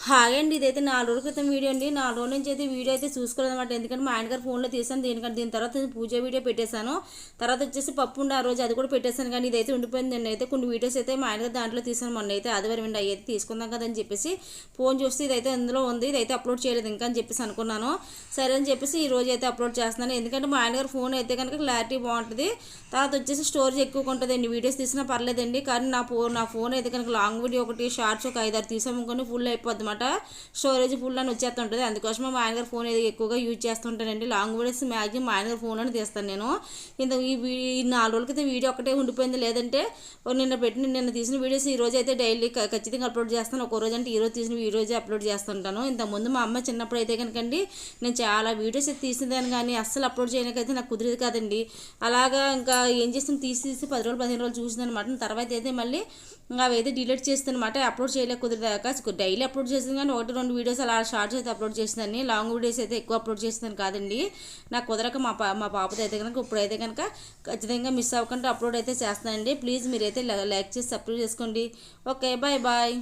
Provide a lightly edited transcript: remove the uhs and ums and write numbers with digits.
Hi అండి, ఇదైతే 4 రోజుల క్రితం వీడియో అండి. 4 రోజుల నుంచి అయితే వీడియో అయితే చూసుకోలేదన్నమాట. ఎందుకంటే మా ఆయన గారు ఫోన్లో తీసాను. దీని తర్వాత పూజ వీడియో పెట్టేశాను. తర్వాత వచ్చేసి పప్పు ఉండే ఆ రోజు అది కూడా పెట్టేశాను. కానీ ఇదైతే ఉండిపోయింది. నేను అయితే కొన్ని వీడియోస్ అయితే మా ఆయన గారు దాంట్లో తీసాను. మొన్న అయితే ఆదివారం అండి, అవి అయితే తీసుకుందాం కదా అని చెప్పేసి ఫోన్ చూస్తే ఇదైతే అందులో ఉంది. ఇదైతే అప్లోడ్ చేయలేదు ఇంకా అని చెప్పేసి అనుకున్నాను. సరే అని చెప్పేసి ఈ రోజు అయితే అప్లోడ్ చేస్తున్నాను. ఎందుకంటే మా ఆయన గారు ఫోన్ అయితే కనుక క్లారిటీ బాగుంటుంది. తర్వాత వచ్చేసి స్టోరేజ్ ఎక్కువగా ఉంటుందండి. వీడియోస్ తీసినా పర్లేదండి. కానీ నా ఫోన్ అయితే కనుక లాంగ్ వీడియో ఒకటి షార్ట్స్ ఒక 5-6 తీసామనుకొని ఫుల్ అయిపోద్ది అనమాట. స్టోరేజ్ ఫుల్ అని వచ్చేస్తుంటుంది. అందుకోసం మా ఆయన గారు ఫోన్ ఏది ఎక్కువగా యూజ్ చేస్తుంటానండి. లాంగ్ వీడియోస్ మ్యాక్సిమం మా ఆయన గారు ఫోన్ అని తీస్తాను నేను. ఈ 4 రోజుల క్రితం వీడియో ఒకటే ఉండిపోయింది. లేదంటే నిన్న తీసిన వీడియోస్ ఈ రోజు అయితే డైలీ ఖచ్చితంగా అప్లోడ్ చేస్తాను. ఒక రోజు అంటే ఈ రోజు తీసిన ఈ రోజే అప్లోడ్ చేస్తుంటాను. ఇంతకుముందు మా అమ్మ చిన్నప్పుడు అయితే కనుకండి నేను చాలా వీడియోస్ అయితే తీసిందాను, కానీ అస్సలు అప్లోడ్ చేయడానికైతే నాకు కుదిరేది కాదండి. అలాగా ఇంకా ఏం చేస్తాను, తీసి 10 రోజులు 15 రోజులు చూసిందనమాట. తర్వాత అయితే మళ్ళీ అవి అయితే డిలీట్ చేస్తానమాట. అప్లోడ్ చేయలేక కుదిరేదాకా డైలీ అప్లోడ్ చేసింది, కానీ 1-2 వీడియోస్ అలా షార్ట్స్ అయితే అప్లోడ్ చేసిందని. లాంగ్ వీడియోస్ అయితే ఎక్కువ అప్లోడ్ చేస్తాను కాదండి. నాకు కుదరక మా పాపతో అయితే కనుక ఇప్పుడైతే కనుక ఖచ్చితంగా మిస్ అవ్వకుండా అప్లోడ్ అయితే చేస్తానండి. ప్లీజ్ మీరైతే లైక్ చేసి సబ్స్క్రైబ్ చేసుకోండి. Okay, bye bye.